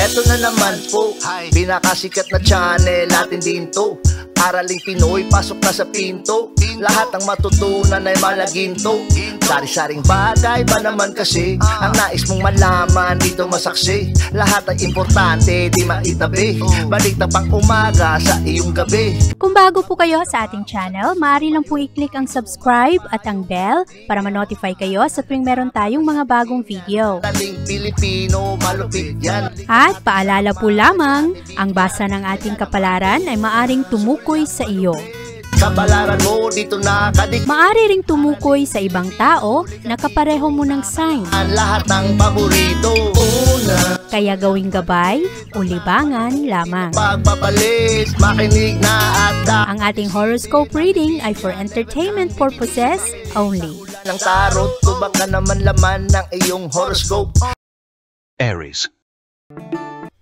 Eto na naman po, pinakasikat na channel natin din to. Araling Pinoy, pasok na sa pinto. Lahat ng matutunan ay malaginto. Sari-saring bagay ba naman kasi ang nais mong malaman dito masaksi. Lahat ay importante, di maitabi. Balik na pang umaga sa iyong gabi. Kung bago po kayo sa ating channel, maaari lang po i-click ang subscribe at ang bell para ma-notify kayo sa tuwing meron tayong mga bagong video. Taling Pilipino, malupit yan. At paalala po lamang, ang basa ng ating kapalaran ay maaring tumukoy sa iyo. Kapalaran mo dito nakadik. Maaari ring tumukoy sa ibang tao na kapareho mo ng sign. Ang lahat ng paborito. Una, Kaya gawing gabay o libangan lamang. pagpapalit, makinig na at Ang ating horoscope reading ay for entertainment purposes only. ng tarot. Tubak ka naman laman ng iyong horoscope. Aries.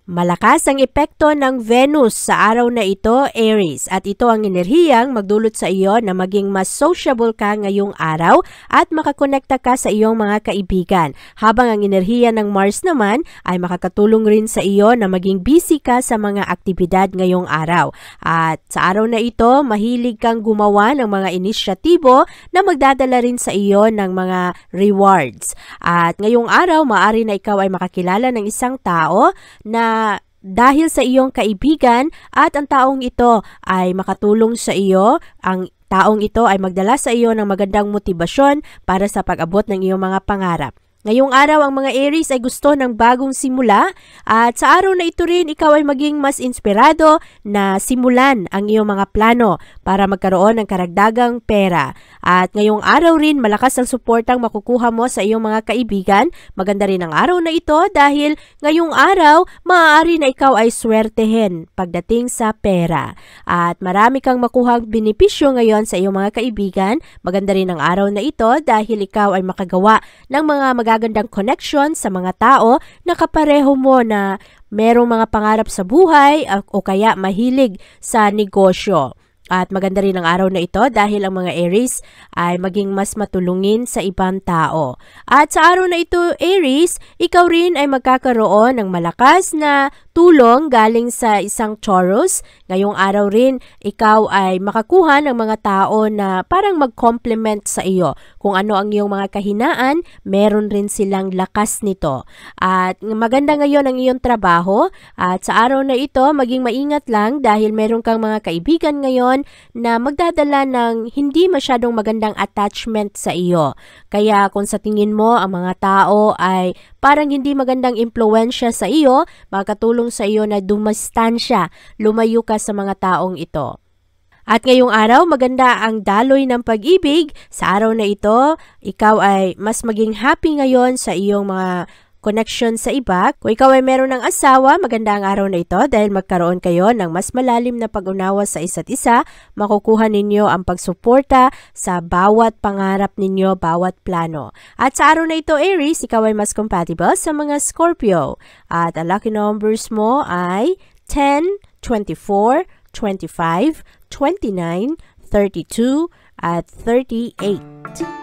Malakas ang epekto ng Venus sa araw na ito, Aries, at ito ang enerhiyang magdulot sa iyo na maging mas sociable ka ngayong araw at makakonekta ka sa iyong mga kaibigan. Habang ang enerhiya ng Mars naman ay makakatulong rin sa iyo na maging busy ka sa mga aktibidad ngayong araw. At sa araw na ito, mahilig kang gumawa ng mga inisyatibo na magdadala rin sa iyo ng mga rewards. At ngayong araw, maaari na ikaw ay makakilala ng isang tao na dahil sa iyong kaibigan at ang taong ito ay makatulong sa iyo, ang taong ito ay magdala sa iyo ng magandang motibasyon para sa pag-abot ng iyong mga pangarap. Ngayong araw, ang mga Aries ay gusto ng bagong simula at sa araw na ito rin, ikaw ay maging mas inspirado na simulan ang iyong mga plano para magkaroon ng karagdagang pera. At ngayong araw rin, malakas ang suportang makukuha mo sa iyong mga kaibigan. Maganda rin ang araw na ito dahil ngayong araw, maaari na ikaw ay swertehin pagdating sa pera. At marami kang makuhang benepisyo ngayon sa iyong mga kaibigan. Maganda rin ang araw na ito dahil ikaw ay makagawa ng mga magagandang connection sa mga tao na kapareho mo na merong mga pangarap sa buhay o kaya mahilig sa negosyo. At maganda rin ang araw na ito dahil ang mga Aries ay maging mas matulungin sa ibang tao. At sa araw na ito, Aries, ikaw rin ay magkakaroon ng malakas na tulong galing sa isang Taurus. Ngayong araw rin, ikaw ay makakuha ng mga tao na parang mag-complement sa iyo. Kung ano ang iyong mga kahinaan, meron rin silang lakas nito. At maganda ngayon ang iyong trabaho. At sa araw na ito, maging maingat lang dahil meron kang mga kaibigan ngayon na magdadala ng hindi masyadong magandang attachment sa iyo. Kaya kung sa tingin mo ang mga tao ay parang hindi magandang impluensya sa iyo, makakatulong sa iyo na dumastansya, lumayo ka sa mga taong ito. At ngayong araw, maganda ang daloy ng pag-ibig. Sa araw na ito, ikaw ay mas maging happy ngayon sa iyong mga connection sa iba. Kung ikaw ay meron ng asawa, maganda ang araw na ito dahil magkaroon kayo ng mas malalim na pag-unawa sa isa't isa. Makukuha ninyo ang pagsuporta sa bawat pangarap ninyo, bawat plano. At sa araw na ito, Aries, ikaw ay mas compatible sa mga Scorpio. At ang lucky numbers mo ay 10, 24, 25, 29, 32, at 38.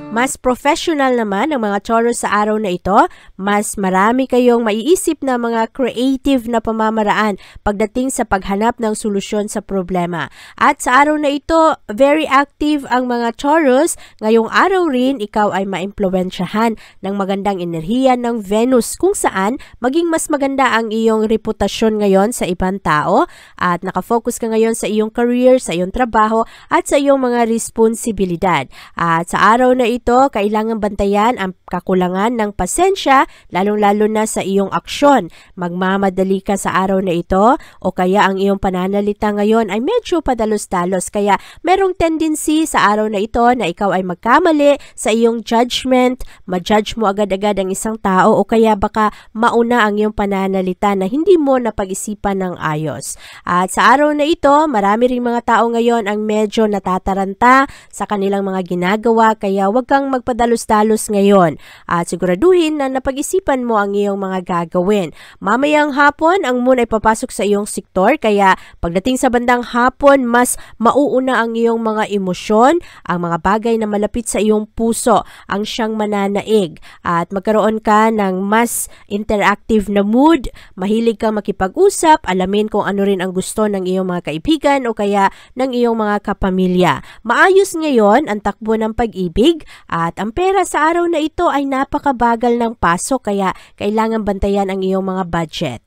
Mas professional naman ang mga Taurus sa araw na ito. Mas marami kayong maiisip na mga creative na pamamaraan pagdating sa paghanap ng solusyon sa problema. At sa araw na ito, very active ang mga Taurus. Ngayong araw rin, ikaw ay maimpluwensyahan ng magandang enerhiya ng Venus kung saan maging mas maganda ang iyong reputasyon ngayon sa ibang tao at nakafocus ka ngayon sa iyong career, sa iyong trabaho at sa iyong mga responsibilidad. At sa araw na ito, kailangan bantayan ang kakulangan ng pasensya, lalong-lalo na sa iyong aksyon. Magmamadali ka sa araw na ito o kaya ang iyong pananalita ngayon ay medyo padalos-dalos. Kaya merong tendency sa araw na ito na ikaw ay magkamali sa iyong judgment, ma-judge mo agad-agad ang isang tao o kaya baka mauna ang iyong pananalita na hindi mo napag-isipan ng ayos. At sa araw na ito, marami ring mga tao ngayon ang medyo natataranta sa kanilang mga ginagawa kaya wag kang magpadalos-dalos ngayon at siguraduhin na napag-isipan mo ang iyong mga gagawin. Mamayang hapon, ang moon ay papasok sa iyong sektor kaya pagdating sa bandang hapon, mas mauuna ang iyong mga emosyon, ang mga bagay na malapit sa iyong puso ang siyang mananaig at magkaroon ka ng mas interactive na mood, mahilig kang makipag-usap, alamin kung ano rin ang gusto ng iyong mga kaibigan o kaya ng iyong mga kapamilya. Maayos ngayon ang takbo ng pag-ibig at ang pera sa araw na ito ay napakabagal ng pasok kaya kailangan bantayan ang iyong mga budget.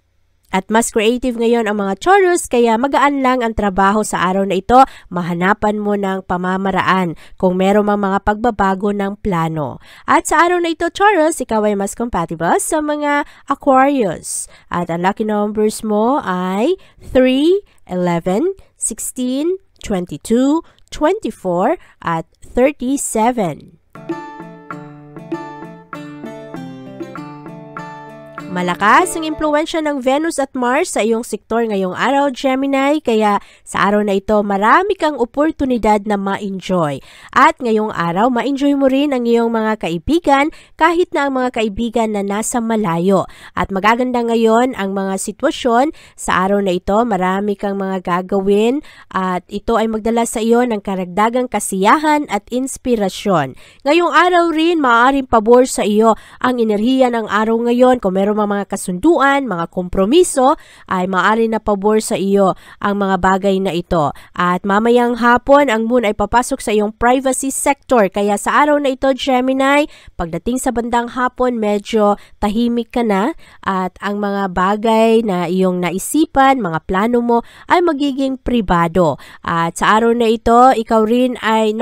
At mas creative ngayon ang mga Taurus kaya magaan lang ang trabaho sa araw na ito, mahanapan mo ng pamamaraan kung meron mang mga pagbabago ng plano. At sa araw na ito Taurus, ikaw ay mas compatible sa mga Aquarius. At ang lucky numbers mo ay 3, 11, 16, 22, 24 at 37. Malakas ang impluwensya ng Venus at Mars sa iyong sektor ngayong araw, Gemini, kaya sa araw na ito marami kang oportunidad na ma-enjoy. At ngayong araw, ma-enjoy mo rin ang iyong mga kaibigan kahit na ang mga kaibigan na nasa malayo. At magaganda ngayon ang mga sitwasyon sa araw na ito, marami kang mga gagawin at ito ay magdala sa iyo ng karagdagang kasiyahan at inspirasyon. Ngayong araw rin, maaaring pabor sa iyo ang enerhiya ng araw ngayon kung meron mga kasunduan, mga kompromiso, ay maaari na pabor sa iyo ang mga bagay na ito. At mamayang hapon, ang moon ay papasok sa iyong privacy sector. Kaya sa araw na ito, Gemini, pagdating sa bandang hapon, medyo tahimik ka na at ang mga bagay na iyong naisipan, mga plano mo, ay magiging pribado. At sa araw na ito, ikaw rin ay,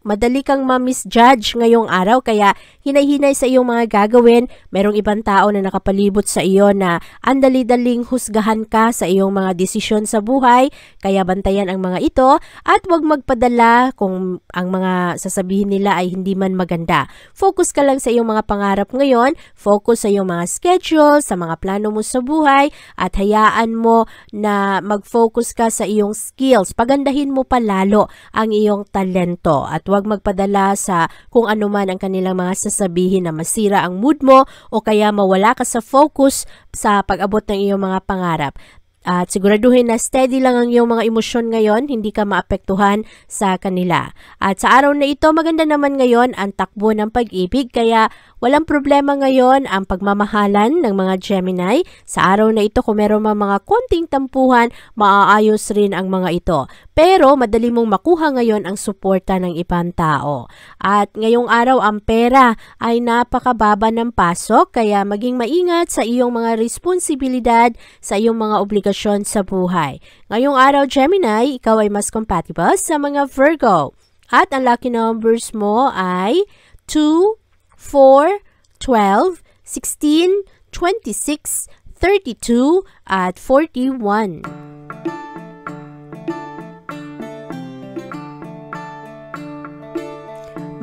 madali kang ma-misjudge ngayong araw. Kaya hinay-hinay sa iyong mga gagawin. Merong ibang tao na nakapalibot sa iyo na andali-daling husgahan ka sa iyong mga desisyon sa buhay, kaya bantayan ang mga ito at huwag magpadala kung ang mga sasabihin nila ay hindi man maganda. Focus ka lang sa iyong mga pangarap ngayon, focus sa iyong mga schedule, sa mga plano mo sa buhay at hayaan mo na mag-focus ka sa iyong skills. Pagandahin mo palalo ang iyong talento at huwag magpadala sa kung ano man ang kanilang mga sasabihin na masira ang mood mo o kaya mawala ka sa focus sa pag-abot ng iyong mga pangarap. At siguraduhin na steady lang ang iyong mga emosyon ngayon, hindi ka maapektuhan sa kanila. At sa araw na ito, maganda naman ngayon ang takbo ng pag-ibig, kaya walang problema ngayon ang pagmamahalan ng mga Gemini. Sa araw na ito, kung meron mga konting tampuhan, maaayos rin ang mga ito. Pero madali mong makuha ngayon ang suporta ng ibang tao. At ngayong araw, ang pera ay napakababa ng pasok, kaya maging maingat sa iyong mga responsibilidad, sa iyong mga obligasyon sa buhay. Ngayong araw, Gemini, ikaw ay mas compatible sa mga Virgo. At ang lucky numbers mo ay 2, 4, 12, 16, 26, 32, at 41.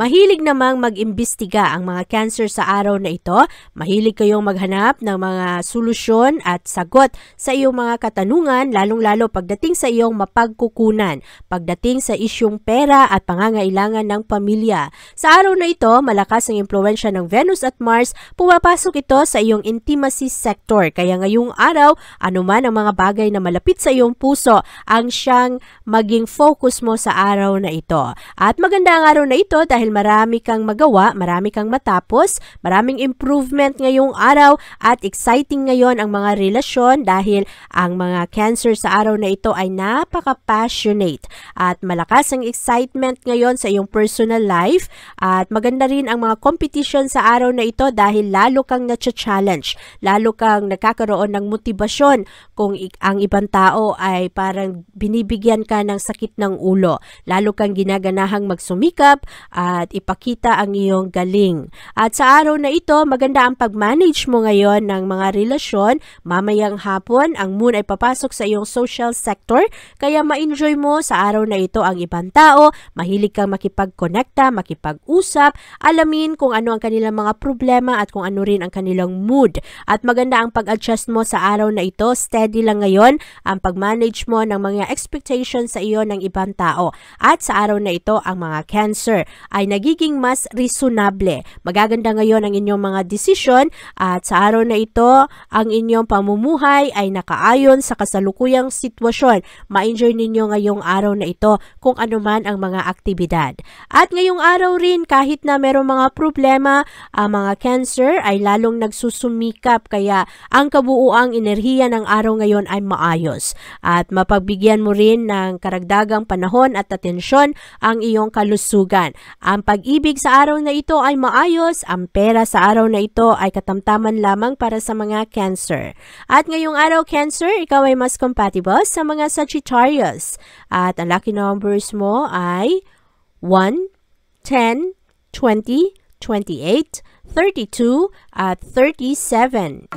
Mahilig namang mag-imbestiga ang mga Cancer sa araw na ito. Mahilig kayong maghanap ng mga solusyon at sagot sa iyong mga katanungan, lalong-lalo pagdating sa iyong mapagkukunan, pagdating sa isyong pera at pangangailangan ng pamilya. Sa araw na ito, malakas ang impluwensya ng Venus at Mars, pumapasok ito sa iyong intimacy sector. Kaya ngayong araw, anuman ang mga bagay na malapit sa iyong puso, ang siyang maging focus mo sa araw na ito. At maganda ang araw na ito dahil marami kang magawa, marami kang matapos, maraming improvement ngayong araw at exciting ngayon ang mga relasyon dahil ang mga Cancer sa araw na ito ay napaka-passionate at malakas ang excitement ngayon sa iyong personal life at maganda rin ang mga competition sa araw na ito dahil lalo kang na-challenge, lalo kang nagkakaroon ng motibasyon kung ang ibang tao ay parang binibigyan ka ng sakit ng ulo, lalo kang ginaganahang magsumikap at ipakita ang iyong galing. At sa araw na ito, maganda ang pag-manage mo ngayon ng mga relasyon. Mamayang hapon, ang moon ay papasok sa iyong social sector, kaya ma-enjoy mo sa araw na ito ang ibang tao, mahilig kang makipag-connecta, makipag-usap, alamin kung ano ang kanilang mga problema at kung ano rin ang kanilang mood. At maganda ang pag-adjust mo sa araw na ito, steady lang ngayon ang pag-manage mo ng mga expectations sa iyo ng ibang tao. At sa araw na ito, ang mga Cancer ay nagiging mas reasonable. Magaganda ngayon ang inyong mga desisyon at sa araw na ito, ang inyong pamumuhay ay nakaayon sa kasalukuyang sitwasyon. Ma-enjoy ninyo ngayong araw na ito kung ano man ang mga aktibidad. At ngayong araw rin, kahit na merong mga problema, ang mga Cancer ay lalong nagsusumikap kaya ang kabuuang enerhiya ng araw ngayon ay maayos. At mapagbigyan mo rin ng karagdagang panahon at atensyon ang iyong kalusugan. Ang pag-ibig sa araw na ito ay maayos, ang pera sa araw na ito ay katamtaman lamang para sa mga Cancer. At ngayong araw Cancer, ikaw ay mas compatible sa mga Sagittarius. At ang lucky numbers mo ay 1, 10, 20, 28, 32 at 37.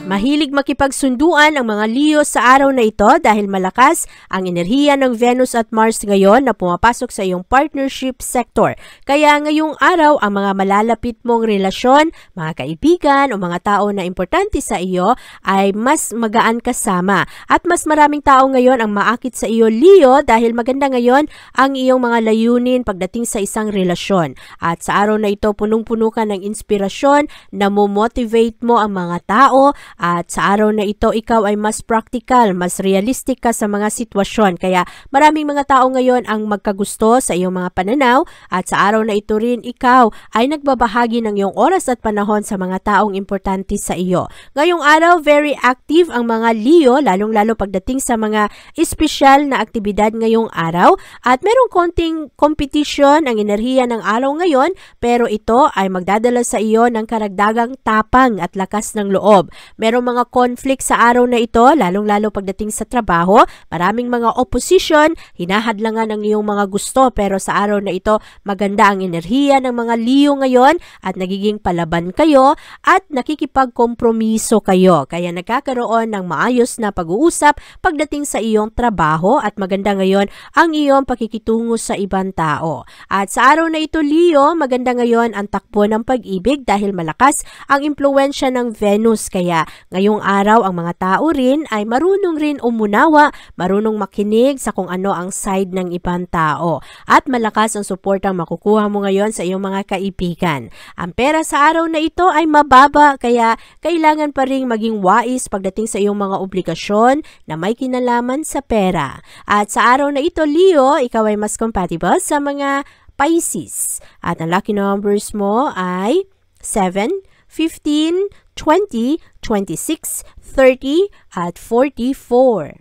Mahilig makipagsunduan ang mga Leo sa araw na ito dahil malakas ang enerhiya ng Venus at Mars ngayon na pumapasok sa iyong partnership sector. Kaya ngayong araw, ang mga malalapit mong relasyon, mga kaibigan o mga tao na importante sa iyo ay mas magaan kasama. At mas maraming tao ngayon ang maakit sa iyo, Leo, dahil maganda ngayon ang iyong mga layunin pagdating sa isang relasyon. At sa araw na ito, punong-puno ka ng inspirasyon na mo-motivate mo ang mga tao. At sa araw na ito, ikaw ay mas practical, mas realistic ka sa mga sitwasyon. Kaya maraming mga tao ngayon ang magkagusto sa iyong mga pananaw. At sa araw na ito rin, ikaw ay nagbabahagi ng iyong oras at panahon sa mga taong importante sa iyo. Ngayong araw, very active ang mga Leo, lalong-lalo pagdating sa mga espesyal na aktibidad ngayong araw. At merong konting competition ang enerhiya ng araw ngayon, pero ito ay magdadala sa iyo ng karagdagang tapang at lakas ng loob. Merong mga conflict sa araw na ito, lalong-lalo pagdating sa trabaho. Maraming mga opposition, hinahadlangan ang iyong mga gusto. Pero sa araw na ito, maganda ang enerhiya ng mga Leo ngayon at nagiging palaban kayo at nakikipagkompromiso kayo. Kaya nagkakaroon ng maayos na pag-uusap pagdating sa iyong trabaho at maganda ngayon ang iyong pakikitungo sa ibang tao. At sa araw na ito, Leo, maganda ngayon ang takbo ng pag-ibig dahil malakas ang impluwensya ng Venus. Kaya ngayong araw, ang mga tao rin ay marunong rin umunawa, marunong makinig sa kung ano ang side ng ibang tao. At malakas ang suportang makukuha mo ngayon sa iyong mga kaibigan. Ang pera sa araw na ito ay mababa, kaya kailangan pa rin maging wais pagdating sa iyong mga obligasyon na may kinalaman sa pera. At sa araw na ito, Leo, ikaw ay mas compatible sa mga Pisces. At ang lucky numbers mo ay 7, 15, 20, 26, 30 at 44.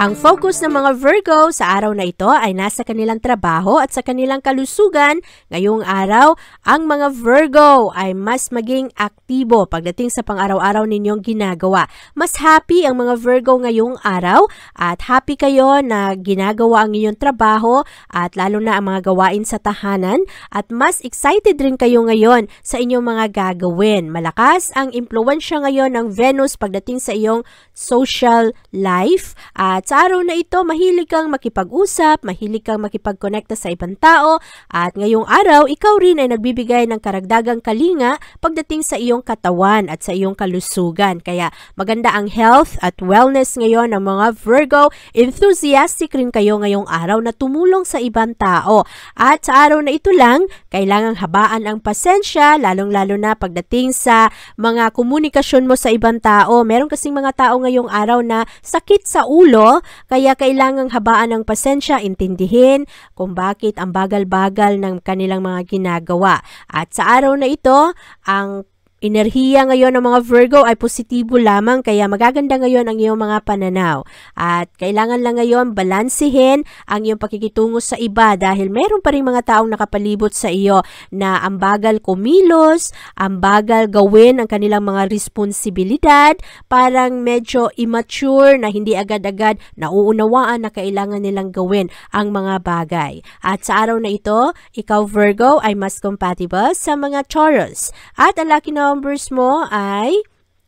Ang focus ng mga Virgo sa araw na ito ay nasa kanilang trabaho at sa kanilang kalusugan. Ngayong araw, ang mga Virgo ay mas maging aktibo pagdating sa pang-araw-araw ninyong ginagawa. Mas happy ang mga Virgo ngayong araw at happy kayo na ginagawa ang inyong trabaho at lalo na ang mga gawain sa tahanan at mas excited rin kayo ngayon sa inyong mga gagawin. Malakas ang impluwensya ngayon ng Venus pagdating sa iyong social life at sa araw na ito, mahilig kang makipag-usap, mahilig kang makipag-connecta sa ibang tao, at ngayong araw, ikaw rin ay nagbibigay ng karagdagang kalinga pagdating sa iyong katawan at sa iyong kalusugan. Kaya maganda ang health at wellness ngayon ng mga Virgo. Enthusiastic rin kayo ngayong araw na tumulong sa ibang tao. At sa araw na ito lang, kailangang habaan ang pasensya, lalong-lalo na pagdating sa mga komunikasyon mo sa ibang tao. Meron kasing mga tao ngayong araw na sakit sa ulo, kaya kailangang habaan ng pasensya, intindihin kung bakit ang bagal-bagal ng kanilang mga ginagawa. At sa araw na ito, ang enerhiya ngayon ng mga Virgo ay positibo lamang, kaya magaganda ngayon ang iyong mga pananaw. At kailangan lang ngayon balansihin ang iyong pakikitungo sa iba dahil meron pa rin mga taong nakapalibot sa iyo na ang bagal kumilos, ang bagal gawin ang kanilang mga responsibilidad, parang medyo immature na hindi agad-agad nauunawaan na kailangan nilang gawin ang mga bagay. At sa araw na ito, ikaw Virgo ay mas compatible sa mga Taurus. At ang lucky numbers mo ay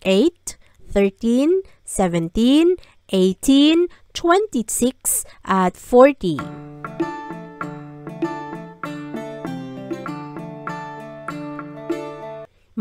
8, 13, 17, 18, 26 at 40.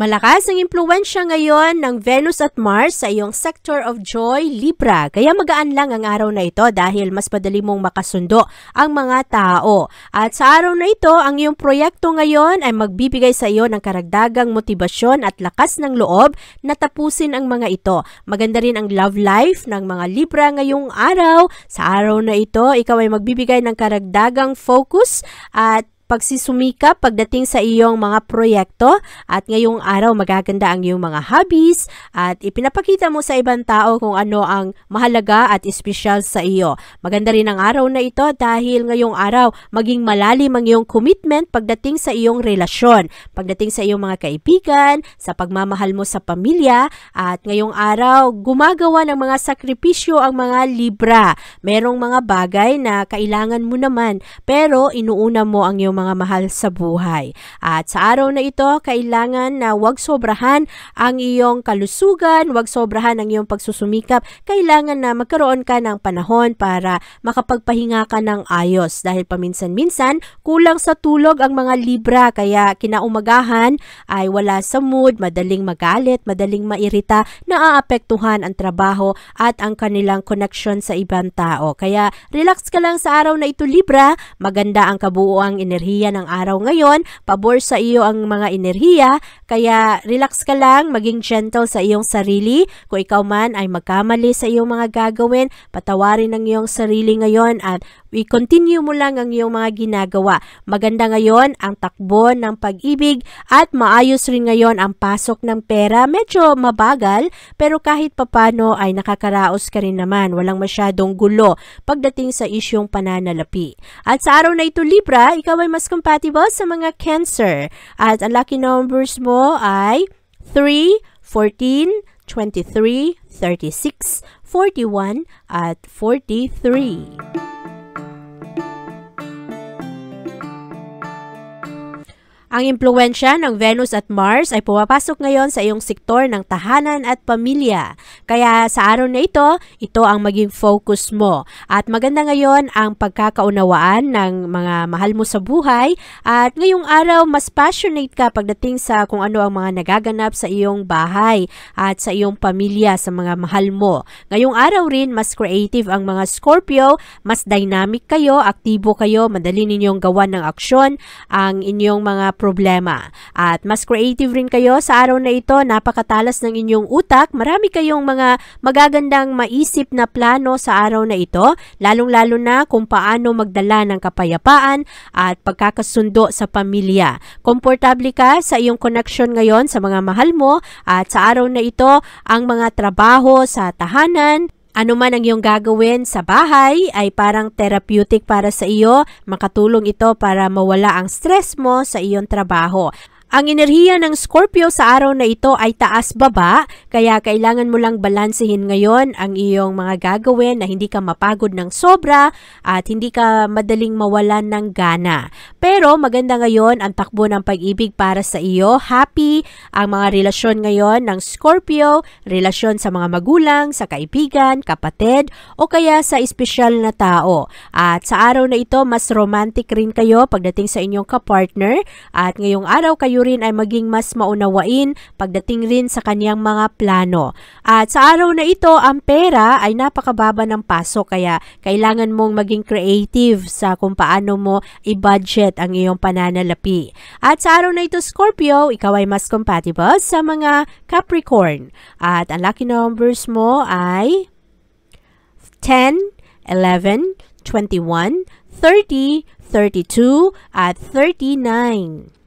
Malakas ang impluwensya ngayon ng Venus at Mars sa iyong sector of joy, Libra. Kaya magaan lang ang araw na ito dahil mas madali mong makasundo ang mga tao. At sa araw na ito, ang iyong proyekto ngayon ay magbibigay sa iyo ng karagdagang motibasyon at lakas ng loob na tapusin ang mga ito. Maganda rin ang love life ng mga Libra ngayong araw. Sa araw na ito, ikaw ay magbibigay ng karagdagang focus at pagsusumikap pagdating sa iyong mga proyekto at ngayong araw magaganda ang iyong mga hobbies at ipinapakita mo sa ibang tao kung ano ang mahalaga at espesyal sa iyo. Maganda rin ang araw na ito dahil ngayong araw maging malalim ang iyong commitment pagdating sa iyong relasyon, pagdating sa iyong mga kaibigan, sa pagmamahal mo sa pamilya at ngayong araw gumagawa ng mga sakripisyo ang mga Libra. Merong mga bagay na kailangan mo naman pero inuuna mo ang iyong mga mahal sa buhay. At sa araw na ito, kailangan na huwag sobrahan ang iyong kalusugan, huwag sobrahan ang iyong pagsusumikap. Kailangan na magkaroon ka ng panahon para makapagpahinga ka ng ayos dahil paminsan-minsan kulang sa tulog ang mga Libra kaya kinaumagahan ay wala sa mood, madaling magalit, madaling mairita, naaapektuhan ang trabaho at ang kanilang connection sa ibang tao. Kaya relax ka lang sa araw na ito Libra, maganda ang kabuuang enerhiya ng araw ngayon, pabor sa iyo ang mga enerhiya, kaya relax ka lang, maging gentle sa iyong sarili. Kung ikaw man ay magkamali sa iyong mga gagawin, patawarin ang iyong sarili ngayon at i-continue mo lang ang iyong mga ginagawa. Maganda ngayon ang takbo ng pag-ibig at maayos rin ngayon ang pasok ng pera. Medyo mabagal pero kahit papano ay nakakaraos ka rin naman. Walang masyadong gulo pagdating sa isyong pananalapi. At sa araw na ito Libra, ikaw ay mas compatible sa mga Cancer. At ang lucky numbers mo ay 3, 14, 23, 36, 41 at 43. Ang impluwensya ng Venus at Mars ay pumapasok ngayon sa iyong sektor ng tahanan at pamilya. Kaya sa araw na ito, ito ang maging focus mo. At maganda ngayon ang pagkakaunawaan ng mga mahal mo sa buhay. At ngayong araw, mas passionate ka pagdating sa kung ano ang mga nagaganap sa iyong bahay at sa iyong pamilya, sa mga mahal mo. Ngayong araw rin, mas creative ang mga Scorpio, mas dynamic kayo, aktibo kayo, madali ninyong gawa ng aksyon ang inyong mga problema. At mas creative rin kayo sa araw na ito, napakatalas ng inyong utak, marami kayong mga magagandang maisip na plano sa araw na ito, lalong-lalo na kung paano magdala ng kapayapaan at pagkakasundo sa pamilya. Komportable ka sa iyong connection ngayon sa mga mahal mo at sa araw na ito, ang mga trabaho sa tahanan, ano man ang iyong gagawin sa bahay ay parang therapeutic para sa iyo. Makatulong ito para mawala ang stress mo sa iyong trabaho. Ang enerhiya ng Scorpio sa araw na ito ay taas-baba, kaya kailangan mo lang balansehin ngayon ang iyong mga gagawin na hindi ka mapagod ng sobra at hindi ka madaling mawalan ng gana. Pero maganda ngayon ang takbo ng pag-ibig para sa iyo. Happy ang mga relasyon ngayon ng Scorpio, relasyon sa mga magulang, sa kaibigan, kapatid, o kaya sa espesyal na tao. At sa araw na ito, mas romantic rin kayo pagdating sa inyong kapartner at ngayong araw kayo rin ay maging mas maunawain pagdating rin sa kanyang mga plano. At sa araw na ito, ang pera ay napakababa ng pasok kaya kailangan mong maging creative sa kung paano mo i-budget ang iyong pananalapi. At sa araw na ito, Scorpio, ikaw ay mas compatible sa mga Capricorn. At ang lucky numbers mo ay 10, 11, 21, 30, 32, at 39.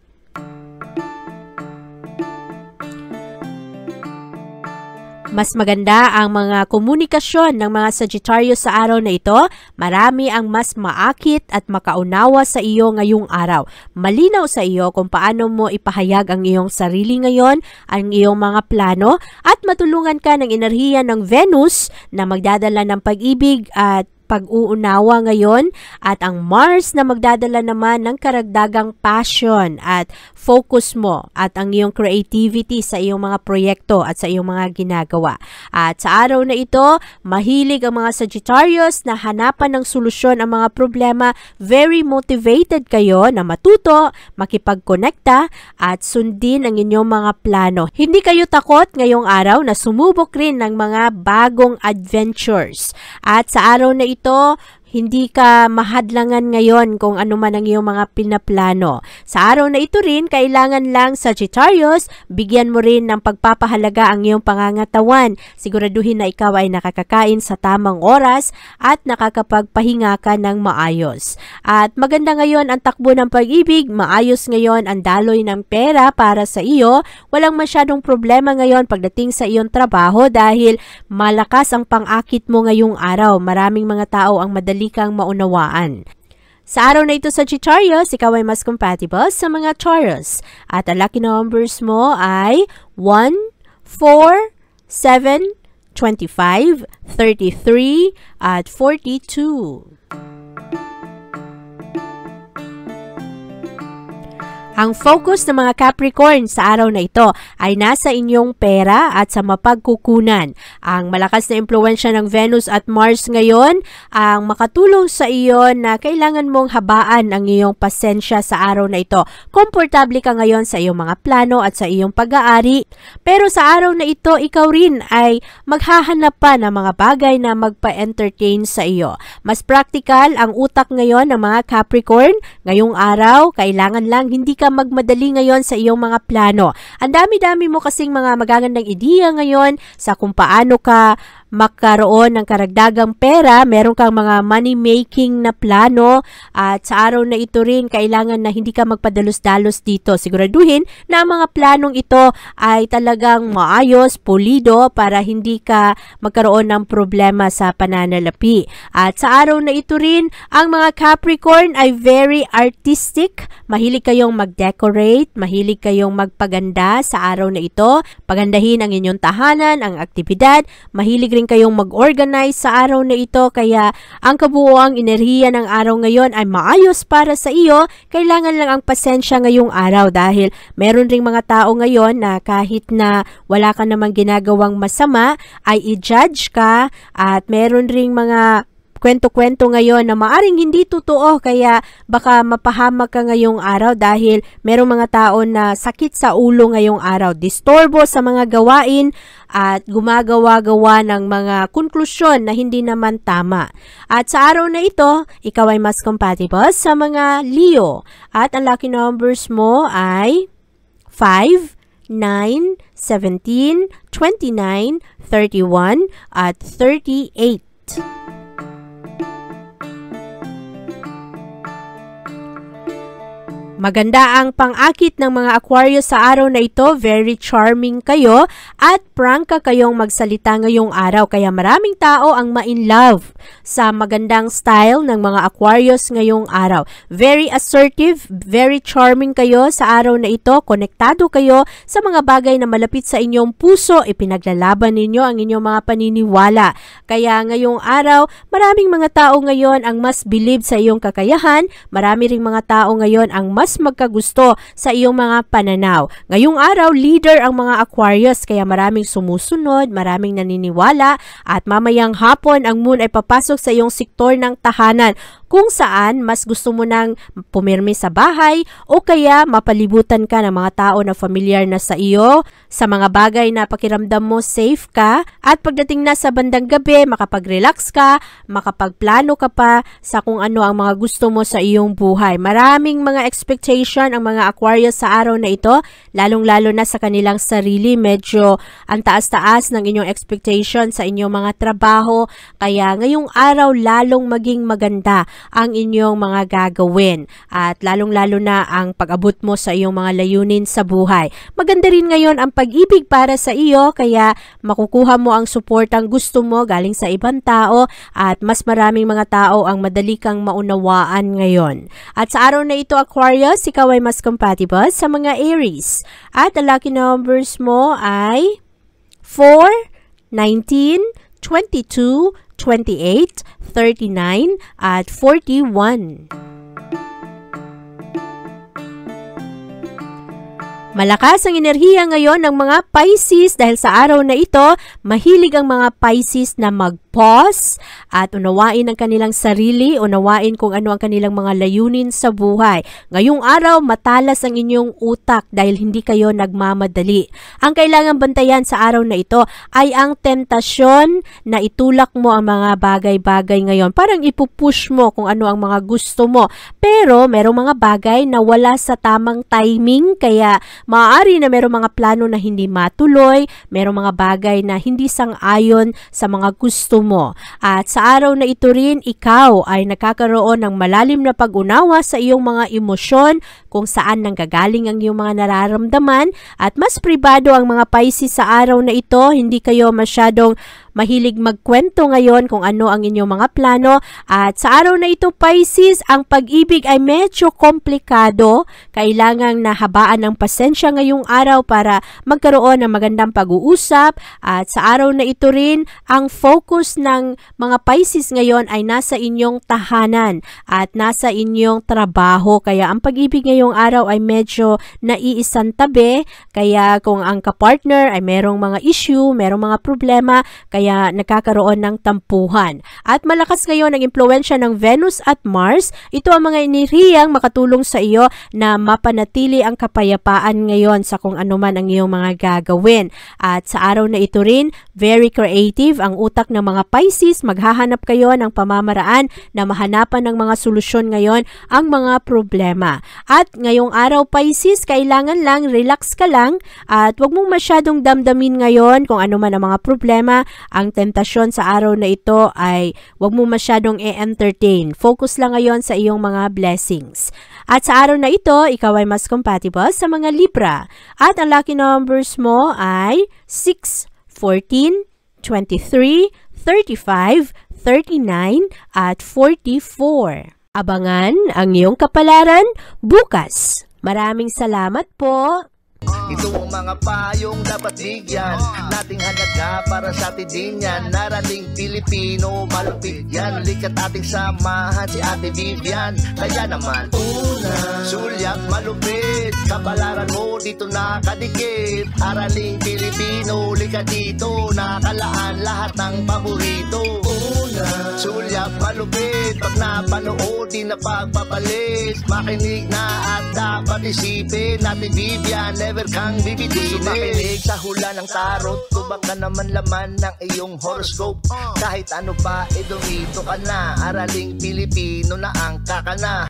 Mas maganda ang mga komunikasyon ng mga Sagittarius sa araw na ito. Marami ang mas maakit at makaunawa sa iyo ngayong araw. Malinaw sa iyo kung paano mo ipahayag ang iyong sarili ngayon, ang iyong mga plano, at matulungan ka ng enerhiya ng Venus na magdadala ng pag-ibig at pag-uunawa ngayon, at ang Mars na magdadala naman ng karagdagang passion at focus mo at ang iyong creativity sa iyong mga proyekto at sa iyong mga ginagawa. At sa araw na ito, mahilig ang mga Sagittarius na hanapan ng solusyon ang mga problema. Very motivated kayo na matuto, makipagkonekta at sundin ang inyong mga plano. Hindi kayo takot ngayong araw na sumubok rin ng mga bagong adventures. At sa araw na ito, hindi ka mahadlangan ngayon kung ano man ang iyong mga pinaplano. Sa araw na ito rin, kailangan lang Sagittarius, bigyan mo rin ng pagpapahalaga ang iyong pangangatawan. Siguraduhin na ikaw ay nakakakain sa tamang oras at nakakapagpahinga ka ng maayos. At maganda ngayon ang takbo ng pag-ibig, maayos ngayon ang daloy ng pera para sa iyo. Walang masyadong problema ngayon pagdating sa iyong trabaho dahil malakas ang pang-akit mo ngayong araw. Maraming mga tao ang madali kang maunawaan. Sa araw na ito Sagittarius, ikaw ay mas compatible sa mga Taurus. At ang lucky numbers mo ay 1, 4, 7, 25, 33, at 42. Ang focus ng mga Capricorn sa araw na ito ay nasa inyong pera at sa mapagkukunan. Ang malakas na impluwensya ng Venus at Mars ngayon ang makatulong sa iyo na kailangan mong habaan ang iyong pasensya sa araw na ito. Komportable ka ngayon sa iyong mga plano at sa iyong pag-aari. Pero sa araw na ito, ikaw rin ay maghahanap pa ng mga bagay na magpa-entertain sa iyo. Mas practical ang utak ngayon ng mga Capricorn. Ngayong araw, kailangan lang hindi ka magmadali ngayon sa iyong mga plano. Ang dami-dami mo kasing mga magagandang ideya ngayon sa kung paano ka magkaroon ng karagdagang pera, meron kang mga money-making na plano at sa araw na ito rin, kailangan na hindi ka magpadalos-dalos dito. Siguraduhin na ang mga planong ito ay talagang maayos, pulido para hindi ka magkaroon ng problema sa pananalapi. At sa araw na ito rin, ang mga Capricorn ay very artistic. Mahilig kayong mag-decorate, mahilig kayong magpaganda sa araw na ito. Pagandahin ang inyong tahanan, ang aktibidad, mahilig rin kayong mag-organize sa araw na ito, kaya ang kabuoang enerhiya ng araw ngayon ay maayos para sa iyo. Kailangan lang ang pasensya ngayong araw dahil meron ring mga tao ngayon na kahit na wala ka namang ginagawang masama ay i-judge ka, at meron ring mga kwento-kwento ngayon na maaring hindi totoo, kaya baka mapahamak ka ngayong araw dahil merong mga tao na sakit sa ulo ngayong araw, disturbo sa mga gawain at gumagawa-gawa ng mga konklusyon na hindi naman tama. At sa araw na ito, ikaw ay mas compatible sa mga Leo at ang lucky numbers mo ay 5, 9, 17, 29, 31 at 38. Maganda ang pang-akit ng mga Aquarius sa araw na ito. Very charming kayo at prangka kayong magsalita ngayong araw. Kaya maraming tao ang ma-in love sa magandang style ng mga Aquarius ngayong araw. Very assertive, very charming kayo sa araw na ito. Konektado kayo sa mga bagay na malapit sa inyong puso. Ipinaglalaban ninyo ang inyong mga paniniwala. Kaya ngayong araw, maraming mga tao ngayon ang mas believe sa iyong kakayahan. Marami ring mga tao ngayon ang mas magkagusto sa iyong mga pananaw. Ngayong araw, leader ang mga Aquarius, kaya maraming sumusunod, maraming naniniwala, at mamayang hapon ang moon ay papasok sa iyong sektor ng tahanan kung saan mas gusto mo nang pumirmi sa bahay o kaya mapalibutan ka ng mga tao na familiar na sa iyo, sa mga bagay na pakiramdam mo safe ka, at pagdating na sa bandang gabi, makapag-relax ka, makapagplano ka pa sa kung ano ang mga gusto mo sa iyong buhay. Maraming mga expectation ang mga Aquarius sa araw na ito, lalong-lalo na sa kanilang sarili. Medyo ang taas-taas ng inyong expectation sa inyong mga trabaho, kaya ngayong araw lalong maging maganda ang inyong mga gagawin at lalong-lalo na ang pag-abot mo sa iyong mga layunin sa buhay. Maganda rin ngayon ang pag-ibig para sa iyo, kaya makukuha mo ang suportang gusto mo galing sa ibang tao at mas maraming mga tao ang madali kang maunawaan ngayon. At sa araw na ito Aquarius, ikaw ay mas compatible sa mga Aries at ang lucky numbers mo ay 4, 19, 22, 28, 39, at 41. Malakas ang enerhiya ngayon ng mga Pisces dahil sa araw na ito, mahilig ang mga Pisces na mag-pause at unawain ang kanilang sarili, unawain kung ano ang kanilang mga layunin sa buhay. Ngayong araw, matalas ang inyong utak dahil hindi kayo nagmamadali. Ang kailangan bantayan sa araw na ito ay ang tentasyon na itulak mo ang mga bagay-bagay ngayon. Parang ipupush mo kung ano ang mga gusto mo. Pero merong mga bagay na wala sa tamang timing kaya maaari na merong mga plano na hindi matuloy, merong mga bagay na hindi sang-ayon sa mga gusto mo. At sa araw na ito rin, ikaw ay nakakaroon ng malalim na pag-unawa sa iyong mga emosyon, kung saan nanggagaling ang iyong mga nararamdaman, at mas pribado ang mga Pisces sa araw na ito, hindi kayo masyadong mahilig magkwento ngayon kung ano ang inyong mga plano. At sa araw na ito, Pisces, ang pag-ibig ay medyo komplikado. Kailangang nahabaan ng pasensya ngayong araw para magkaroon ng magandang pag-uusap. At sa araw na ito rin, ang focus ng mga Pisces ngayon ay nasa inyong tahanan at nasa inyong trabaho. Kaya ang pag-ibig ngayong araw ay medyo naiisang tabi. Kaya kung ang kapartner ay merong mga issue, merong mga problema, kaya nakakaroon ng tampuhan. At malakas ngayon ang impluwensya ng Venus at Mars. Ito ang mga enerhiyang makatulong sa iyo na mapanatili ang kapayapaan ngayon sa kung ano man ang iyong mga gagawin. At sa araw na ito rin, very creative ang utak ng mga Pisces. Maghahanap kayo ng pamamaraan na mahanapan ng mga solusyon ngayon ang mga problema. At ngayong araw, Pisces, kailangan lang relax ka lang at huwag mong masyadong damdamin ngayon kung ano man ang mga problema. Ang tentasyon sa araw na ito ay huwag mo masyadong i-entertain. Focus lang ngayon sa iyong mga blessings. At sa araw na ito, ikaw ay mas compatible sa mga Libra. At ang lucky numbers mo ay 6, 14, 23, 35, 39, at 44. Abangan ang iyong kapalaran bukas. Maraming salamat po. Ito ang mga payong dapat bigyan nating halaga para sa atin din yan. Narating Pilipino, malupit yan. Likat ating samahan si Ate Vivian. Kaya naman, una, sulyak malupit, kapalaran mo dito nakadikit. Araling Pilipino, likat dito, nakalaan lahat ng paborito. Una, sulyak malupit, pag napanood di na pagpapalit. Makinig na at dapat isipin, Ate Vivian, never kang bibitinin. Makinig sa hula ng tarot, tubak na naman laman ng iyong horoscope. Kahit ano pa, dumito ka na. Araling Pilipino na ang kakana.